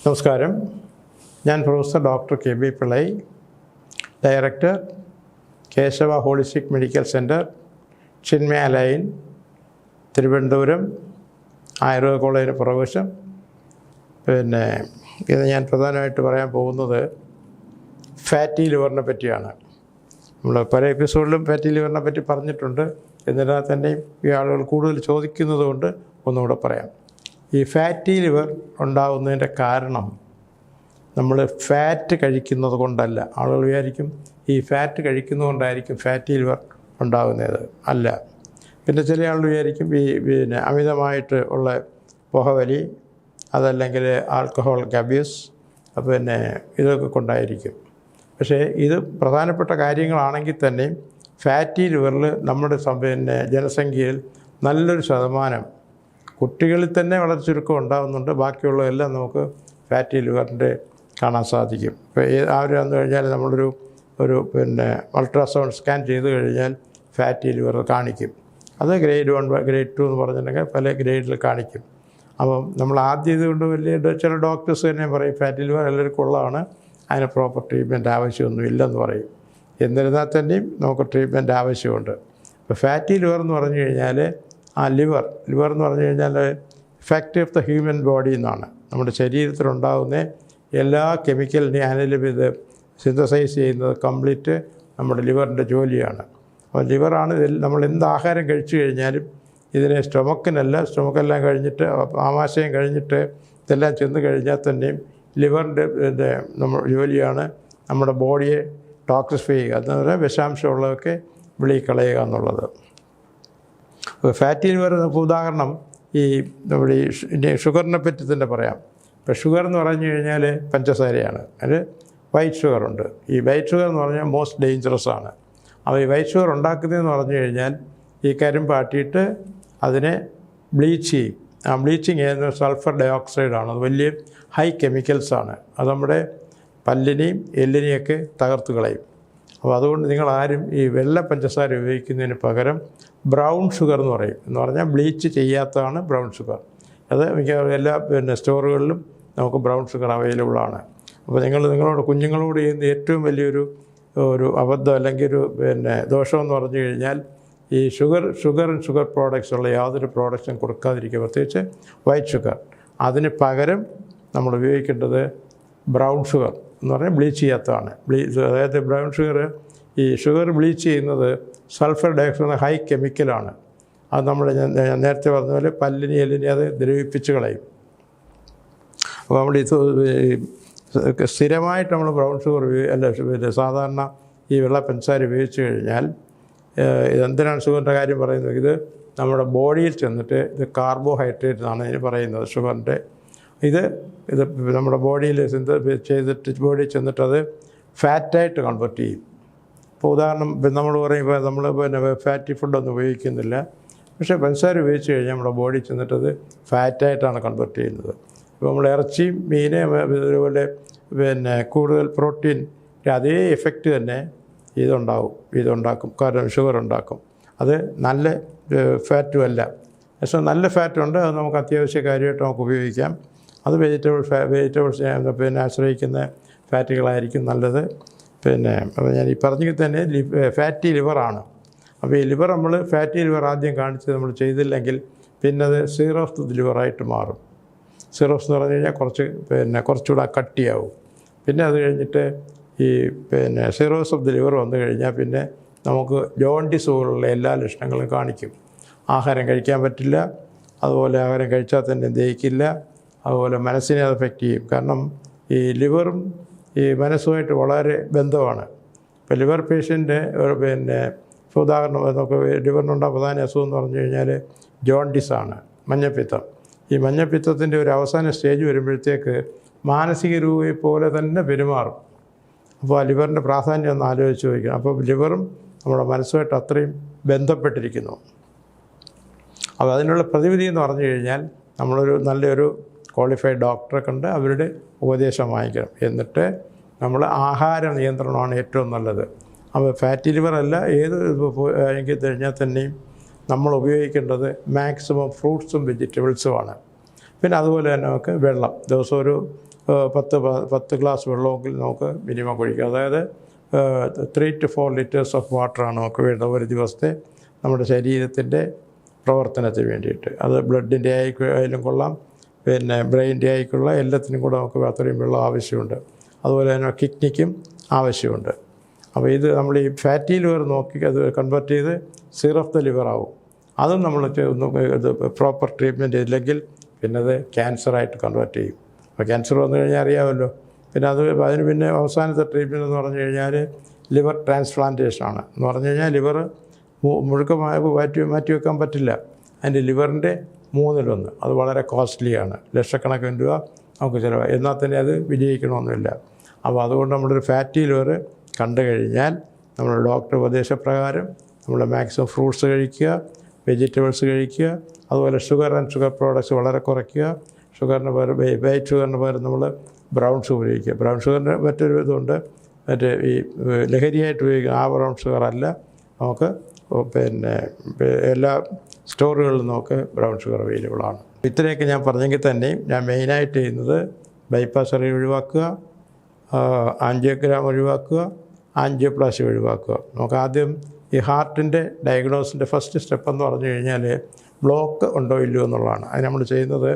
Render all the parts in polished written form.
നമസ്കാരം. ഞാൻ professor doctor KB Pillai, director Kesava holistic medical centre, Chinmaya lane, Thiruvananthapuram, Ayurveda കോളേജിന് പുറകുവശം. ഇത് ഞാൻ പ്രധാനമായിട്ട് പറയാൻ പോകുന്നത് ഫാറ്റി ലിവറിനെ പറ്റിയാണ്. നമ്മൾ പല എപ്പിസോഡിലും ഫാറ്റി ലിവറിനെ പറ്റി പറഞ്ഞിട്ടുണ്ട്. എന്നിരുന്നാൽ തന്നെയും ഈ ആളുകൾ കൂടുതൽ ചോദിക്കുന്നത് കൊണ്ട് ഒന്നുകൂടെ പറയാം. ഈ ഫാറ്റി ലിവർ ഉണ്ടാകുന്നതിൻ്റെ കാരണം നമ്മൾ ഫാറ്റ് കഴിക്കുന്നത് കൊണ്ടല്ല. ആളുകൾ വിചാരിക്കും ഈ ഫാറ്റ് കഴിക്കുന്നത് കൊണ്ടായിരിക്കും ഫാറ്റി ലിവർ ഉണ്ടാകുന്നത്. അല്ല. പിന്നെ ചില ആളുകൾ വിചാരിക്കും ഈ അമിതമായിട്ട് ഉള്ള പുകവലി, അതല്ലെങ്കിൽ ആൽക്കഹോൾ അബ്യൂസ്, ഇതൊക്കെ കൊണ്ടായിരിക്കും. പക്ഷേ ഇത് പ്രധാനപ്പെട്ട കാര്യങ്ങളാണെങ്കിൽ തന്നെയും ഫാറ്റി ലിവറിൽ നമ്മുടെ ജനസംഖ്യയിൽ നല്ലൊരു ശതമാനം കുട്ടികളിൽ തന്നെ വളരെ ചുരുക്കം ഉണ്ടാകുന്നുണ്ട്. ബാക്കിയുള്ളതെല്ലാം നമുക്ക് ഫാറ്റി ലിവറിൻ്റെ കാണാൻ സാധിക്കും. ഇപ്പോൾ ആര് വന്നു കഴിഞ്ഞാൽ നമ്മളൊരു അൾട്രാസൗണ്ട് സ്കാൻ ചെയ്ത് കഴിഞ്ഞാൽ ഫാറ്റി ലിവർ കാണിക്കും. അത് ഗ്രേഡ് 1 ഗ്രേഡ് 2 എന്ന് പറഞ്ഞിട്ടുണ്ടെങ്കിൽ പല ഗ്രേഡിൽ കാണിക്കും. അപ്പം നമ്മൾ ആദ്യം ഇതുകൊണ്ട് ചില ഡോക്ടേഴ്സ് തന്നെ പറയും ഫാറ്റി ലിവർ എല്ലാവർക്കും ഉള്ളതാണ്, അതിന് പ്രോപ്പർ ട്രീറ്റ്മെൻറ്റ് ആവശ്യമൊന്നും ഇല്ലെന്ന് പറയും. എന്നിരുന്നാൽ തന്നെയും നമുക്ക് ട്രീറ്റ്മെൻറ്റ് ആവശ്യമുണ്ട്. ഇപ്പോൾ ഫാറ്റി ലിവർ എന്ന് പറഞ്ഞു കഴിഞ്ഞാൽ ലിവർ എന്ന് പറഞ്ഞു കഴിഞ്ഞാൽ effect of the human body എന്നാണ്. നമ്മുടെ ശരീരത്തിലുണ്ടാകുന്ന എല്ലാ കെമിക്കലിനെയും ഇത് സിന്തസൈസ് ചെയ്യുന്നത് കംപ്ലീറ്റ് നമ്മുടെ ലിവറിൻ്റെ ജോലിയാണ്. അപ്പോൾ ലിവറാണ് നമ്മൾ എന്ത് ആഹാരം കഴിച്ചു കഴിഞ്ഞാലും ഇതിനെ സ്റ്റൊമക്കെല്ലാം കഴിഞ്ഞിട്ട് ആമാശയം കഴിഞ്ഞിട്ട് ഇതെല്ലാം ചെന്ന് കഴിഞ്ഞാൽ തന്നെയും ലിവറിൻ്റെ നമ്മുടെ ജോലിയാണ് നമ്മുടെ ബോഡിയെ ടോക്സിഫൈ ചെയ്യുക, എന്ന് പറഞ്ഞാൽ വിഷാംശമുള്ളതൊക്കെ വെളിക്കളയുക എന്നുള്ളത്. ഫാറ്റി ലിവർ ഉദാഹരണം നമ്മുടെ ഈ ഷുഗറിനെ പറ്റി തന്നെ പറയാം. ഇപ്പോൾ ഷുഗർ എന്ന് പറഞ്ഞു കഴിഞ്ഞാൽ പഞ്ചസാരയാണ്. അതിൽ വൈറ്റ് ഷുഗറുണ്ട്. ഈ വൈറ്റ് ഷുഗർ എന്ന് പറഞ്ഞാൽ മോസ്റ്റ് ഡേഞ്ചറസ് ആണ്. അപ്പോൾ ഈ വൈറ്റ് ഷുഗർ ഉണ്ടാക്കുന്നതെന്ന് പറഞ്ഞു കഴിഞ്ഞാൽ ഈ കരിമ്പാട്ടിയിട്ട് അതിനെ ബ്ലീച്ച് ചെയ്യും. ആ ബ്ലീച്ചിങ് ചെയ്യുന്ന സൾഫർ ഡയോക്സൈഡാണ്. അത് വലിയ ഹൈ കെമിക്കൽസാണ്. അത് നമ്മുടെ പല്ലിനെയും എല്ലിനെയൊക്കെ തകർത്ത് കളയും. അപ്പോൾ അതുകൊണ്ട് നിങ്ങളാരും ഈ വെള്ള പഞ്ചസാര ഉപയോഗിക്കുന്നതിന് പകരം ബ്രൗൺ ഷുഗർ എന്ന് പറഞ്ഞാൽ ബ്ലീച്ച് ചെയ്യാത്തതാണ് ബ്രൗൺ ഷുഗർ. അത് എല്ലാ സ്റ്റോറുകളിലും നമുക്ക് ബ്രൗൺ ഷുഗർ അവൈലബിളാണ്. അപ്പോൾ നിങ്ങളോട് കുഞ്ഞുങ്ങളോട് ചെയ്യുന്ന ഏറ്റവും വലിയൊരു അബദ്ധം അല്ലെങ്കിൽ ഒരു ദോഷമെന്ന് പറഞ്ഞു കഴിഞ്ഞാൽ ഈ ഷുഗർ പ്രോഡക്ട്സ് ഉള്ള യാതൊരു പ്രോഡക്ട്സും കൊടുക്കാതിരിക്കുക, പ്രത്യേകിച്ച് വൈറ്റ് ഷുഗർ. അതിന് പകരം നമ്മൾ ഉപയോഗിക്കേണ്ടത് ബ്രൗൺ ഷുഗർ എന്ന് പറഞ്ഞാൽ ബ്ലീച്ച് ചെയ്യാത്തതാണ്. അതായത് ബ്രൗൺ ഷുഗർ, ഈ ഷുഗർ ബ്ലീച്ച് ചെയ്യുന്നത് സൾഫർ ഡയോക്സൈഡ് ഹൈ കെമിക്കലാണ്. അത് നമ്മൾ നേരത്തെ പറഞ്ഞ പോലെ പല്ലിനെ എല്ലിനെ അത് ദ്രവിപ്പിച്ച് കളയും. അപ്പോൾ നമ്മൾ സ്ഥിരമായിട്ട് നമ്മൾ ബ്രൗൺ ഷുഗർ സാധാരണ ഈ വെള്ള പഞ്ചസാര ഉപയോഗിച്ച് കഴിഞ്ഞാൽ ഇതെന്തിനാണ് ഷുഗറിൻ്റെ കാര്യം പറയുന്നത്? ഇത് നമ്മുടെ ബോഡിയിൽ ചെന്നിട്ട് ഇത് കാർബോഹൈഡ്രേറ്റ് എന്നാണ് ഇതിന് പറയുന്നത്. ഷുഗറിൻ്റെ ഇത് നമ്മുടെ ബോഡിയിൽ ബോഡിയിൽ ചെന്നിട്ട് അത് ഫാറ്റായിട്ട് കൺവെർട്ട് ചെയ്യും. ഇപ്പോൾ ഉദാഹരണം നമ്മൾ പറയുമ്പോൾ നമ്മൾ ഫാറ്റി ഫുഡൊന്നും ഉപയോഗിക്കുന്നില്ല, പക്ഷേ പഞ്ചസാര ഉപയോഗിച്ച് കഴിഞ്ഞാൽ നമ്മുടെ ബോഡി ചെന്നിട്ടത് ഫാറ്റായിട്ടാണ് കൺവെർട്ട് ചെയ്യുന്നത്. ഇപ്പോൾ നമ്മൾ ഇറച്ചിയും മീനെ അതുപോലെ കൂടുതൽ പ്രോട്ടീൻ അതേ എഫക്റ്റ് തന്നെ ഇതുണ്ടാക്കും. കാരണം ഷുഗർ ഉണ്ടാക്കും. അത് നല്ല ഫാറ്റും അല്ല. പക്ഷേ നല്ല ഫാറ്റുണ്ട്, അത് നമുക്ക് അത്യാവശ്യ കാര്യമായിട്ട് നമുക്ക് ഉപയോഗിക്കാം. അത് വെജിറ്റബിൾസ് ആശ്രയിക്കുന്ന ഫാറ്റുകളായിരിക്കും നല്ലത്. അപ്പോൾ ഞാൻ ഈ പറഞ്ഞെങ്കിൽ തന്നെ ഫാറ്റി ലിവറാണ്. അപ്പോൾ ഈ ലിവർ നമ്മൾ ഫാറ്റി ലിവർ ആദ്യം കാണിച്ച് നമ്മൾ ചെയ്തില്ലെങ്കിൽ പിന്നെ അത് സീറോസ് ഓഫ് ദി ലിവറായിട്ട് മാറും. സീറോസ് എന്ന് പറഞ്ഞു കഴിഞ്ഞാൽ കുറച്ചുകൂടെ കട്ടിയാവും. പിന്നെ അത് കഴിഞ്ഞിട്ട് ഈ സീറോസ് ഓഫ് ദി ലിവർ വന്നു കഴിഞ്ഞാൽ പിന്നെ നമുക്ക് ജോണ്ടിസ് പോലുള്ള എല്ലാ ലക്ഷണങ്ങളും കാണിക്കും. ആഹാരം കഴിക്കാൻ പറ്റില്ല, അതുപോലെ ആഹാരം കഴിച്ചാൽ തന്നെ ദഹിക്കില്ല, അതുപോലെ മനസ്സിനെ അത് എഫക്റ്റ് ചെയ്യും. കാരണം ഈ ലിവറും ഈ മനസ്സുമായിട്ട് വളരെ ബന്ധമാണ്. ഇപ്പോൾ ലിവർ പേഷ്യൻ്റ് ഉദാഹരണം നമുക്ക് ലിവറിനുണ്ടാകുന്ന പ്രധാന അസുഖം എന്ന് പറഞ്ഞു കഴിഞ്ഞാൽ ജോണ്ടിസാണ്, മഞ്ഞപ്പിത്തം. ഈ മഞ്ഞപ്പിത്തത്തിൻ്റെ ഒരു അവസാന സ്റ്റേജ് വരുമ്പോഴത്തേക്ക് മാനസിക രോഗിയെ പോലെ തന്നെ പെരുമാറും. അപ്പോൾ ആ ലിവറിൻ്റെ പ്രാധാന്യം ഒന്ന് ആലോചിച്ച് ചോദിക്കണം. അപ്പോൾ ലിവറും നമ്മുടെ മനസ്സുമായിട്ട് അത്രയും ബന്ധപ്പെട്ടിരിക്കുന്നു. അപ്പോൾ അതിനുള്ള പ്രതിവിധി എന്ന് പറഞ്ഞു കഴിഞ്ഞാൽ നമ്മളൊരു നല്ലൊരു ക്വാളിഫൈഡ് ഡോക്ടറെ കണ്ട് അവരുടെ ഉപദേശം വാങ്ങിക്കണം. എന്നിട്ട് നമ്മൾ ആഹാര നിയന്ത്രണമാണ് ഏറ്റവും നല്ലത്. അപ്പോൾ ഫാറ്റി ലിവർ അല്ല ഏത് എങ്കിൽ കഴിഞ്ഞാൽ തന്നെയും നമ്മൾ ഉപയോഗിക്കേണ്ടത് മാക്സിമം ഫ്രൂട്ട്സും വെജിറ്റബിൾസുമാണ്. പിന്നെ അതുപോലെ തന്നെ നമുക്ക് വെള്ളം ദിവസം ഒരു 10 ഗ്ലാസ് വെള്ളമെങ്കിൽ നമുക്ക് മിനിമം കുടിക്കാം. അതായത് 3 to 4 liters ഓഫ് വാട്ടറാണ് നമുക്ക് വേണ്ടത് ഒരു ദിവസത്തെ നമ്മുടെ ശരീരത്തിൻ്റെ പ്രവർത്തനത്തിന് വേണ്ടിയിട്ട്. അത് ബ്ലഡിൻ്റെ ആയാലും കൊള്ളാം, പിന്നെ ബ്രെയിൻ്റെ ആയിക്കുള്ള എല്ലാത്തിനും കൂടെ നമുക്ക് അത്രയും വെള്ളം ആവശ്യമുണ്ട്. അതുപോലെ തന്നെ കിഡ്നിക്കും ആവശ്യമുണ്ട്. അപ്പോൾ ഇത് നമ്മൾ ഈ ഫാറ്റി ലിവർ നോക്കി അത് കൺവേർട്ട് ചെയ്ത് സീറോ ഓഫ് ദ ലിവർ ആവും. അതും നമ്മൾ ഇത് പ്രോപ്പർ ട്രീറ്റ്മെൻറ്റ് ചെയ്തില്ലെങ്കിൽ പിന്നെ അത് ക്യാൻസറായിട്ട് കൺവേർട്ട് ചെയ്യും. അപ്പോൾ ക്യാൻസർ വന്നു കഴിഞ്ഞാൽ അറിയാമല്ലോ. പിന്നെ അതിന് പിന്നെ അവസാനത്തെ ട്രീറ്റ്മെൻറ്റ് എന്ന് പറഞ്ഞു കഴിഞ്ഞാൽ ലിവർ ട്രാൻസ്പ്ലാന്റേഷനാണ്. എന്ന് പറഞ്ഞു കഴിഞ്ഞാൽ ലിവർ മാറ്റി വെക്കാൻ പറ്റില്ല. അതിൻ്റെ ലിവറിൻ്റെ 1/3. അത് വളരെ കോസ്റ്റ്ലിയാണ്. ലക്ഷക്കണക്കിന് രൂപ നമുക്ക് ചിലവായി. എന്നാൽ തന്നെ അത് വിജയിക്കണമെന്നില്ല. അപ്പോൾ അതുകൊണ്ട് നമ്മളൊരു ഫാറ്റി ലിവർ കണ്ടു കഴിഞ്ഞാൽ നമ്മൾ ഡോക്ടർ ഉപദേശപ്രകാരം നമ്മൾ മാക്സിമം ഫ്രൂട്ട്സ് കഴിക്കുക, വെജിറ്റബിൾസ് കഴിക്കുക, അതുപോലെ ഷുഗർ ആൻഡ് ഷുഗർ പ്രോഡക്ട്സ് വളരെ കുറയ്ക്കുക. ഷുഗറിന് പകരം വൈറ്റ് ഷുഗറിന് പകരം നമ്മൾ ബ്രൗൺ ഷുഗർ ഉപയോഗിക്കുക. ബ്രൗൺ ഷുഗറിൻ്റെ മറ്റൊരു ഇതുണ്ട്, മറ്റേ ഈ ലഹരിയായിട്ട് ഉപയോഗിക്കുന്ന ആ ബ്രൗൺ ഷുഗറല്ല. നമുക്ക് പിന്നെ എല്ലാ സ്റ്റോറുകളിലും നമുക്ക് ബ്രൗൺ ഷുഗർ അവൈലബിളാണ്. ഇത്രയൊക്കെ ഞാൻ പറഞ്ഞെങ്കിൽ തന്നെയും ഞാൻ മെയിനായിട്ട് ചെയ്യുന്നത് ബൈപ്പാസ് സർജറി ഒഴിവാക്കുക, ആൻജിയോഗ്രാം ഒഴിവാക്കുക, ആൻജിയോപ്ലാസ്റ്റി ഒഴിവാക്കുക. നമുക്ക് ആദ്യം ഈ ഹാർട്ടിൻ്റെ ഡയഗ്നോസിൻ്റെ ഫസ്റ്റ് സ്റ്റെപ്പ് എന്ന് പറഞ്ഞു കഴിഞ്ഞാൽ ബ്ലോക്ക് ഉണ്ടോ ഇല്ലയോ എന്നുള്ളതാണ്. അത് നമ്മൾ ചെയ്യുന്നത്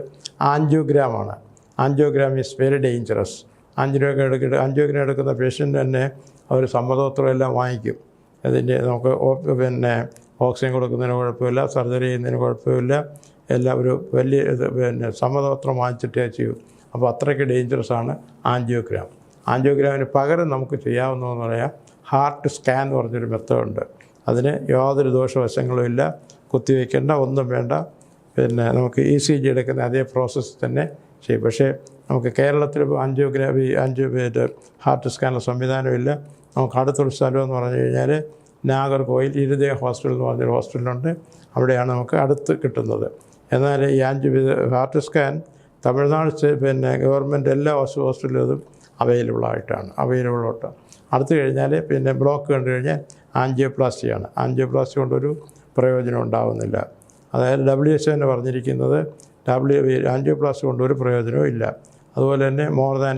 ആൻജിയോഗ്രാമാണ്. Angiogram is very dangerous. Angiogram എടുക്കുന്ന പേഷ്യൻ്റ് തന്നെ അവർ സമ്മതപത്രം എല്ലാം വാങ്ങിക്കും. അതിൻ്റെ നമുക്ക് പിന്നെ ഓക്സിജൻ കൊടുക്കുന്നതിന് കുഴപ്പമില്ല, സർജറി ചെയ്യുന്നതിന് കുഴപ്പമില്ല, എല്ലാം ഒരു വലിയ പിന്നെ സമ്മതപത്രം വാങ്ങിച്ചിട്ടേ ചെയ്യും. അപ്പോൾ അത്രയ്ക്ക് ഡേഞ്ചറസാണ് ആൻജിയോഗ്രാം. ആൻജിയോഗ്രാമിന് പകരം നമുക്ക് ചെയ്യാവുന്നതെന്ന് പറയാം ഹാർട്ട് സ്കാൻ എന്ന് പറഞ്ഞൊരു മെത്തേഡുണ്ട്. അതിന് യാതൊരു ദോഷവശങ്ങളും ഇല്ല, കുത്തിവയ്ക്കേണ്ട ഒന്നും വേണ്ട. പിന്നെ നമുക്ക് ECG എടുക്കുന്ന അതേ പ്രോസസ്സ് തന്നെ ചെയ്യും. പക്ഷേ നമുക്ക് കേരളത്തിൽ ഹാർട്ട് സ്കാനർ സംവിധാനമില്ല. നമുക്ക് അടുത്തൊരു സ്ഥലം എന്ന് പറഞ്ഞു കഴിഞ്ഞാൽ നാഗർകോയിൽ ഇരുദയ ഹോസ്പിറ്റൽ എന്ന് പറഞ്ഞൊരു ഹോസ്പിറ്റലുണ്ട്. അവിടെയാണ് നമുക്ക് അടുത്ത് കിട്ടുന്നത്. എന്നാൽ ഈ ഹാർട്ട് സ്കാൻ തമിഴ്നാട് പിന്നെ ഗവൺമെൻറ് എല്ലാ ഹോസ്പിറ്റലും അവൈലബിളോട്ട്. അടുത്ത് കഴിഞ്ഞാൽ പിന്നെ ബ്ലോക്ക് കണ്ടു കഴിഞ്ഞാൽ ആൻജിയോപ്ലാസ്റ്റിയാണ്. ആൻജിയോപ്ലാസ്റ്റി കൊണ്ടൊരു പ്രയോജനം ഉണ്ടാകുന്നില്ല. അതായത് WHO തന്നെ പറഞ്ഞിരിക്കുന്നത് ആൻജിയോപ്ലാസ്റ്റി കൊണ്ട് ഒരു പ്രയോജനവും ഇല്ല. അതുപോലെ തന്നെ മോർ ദാൻ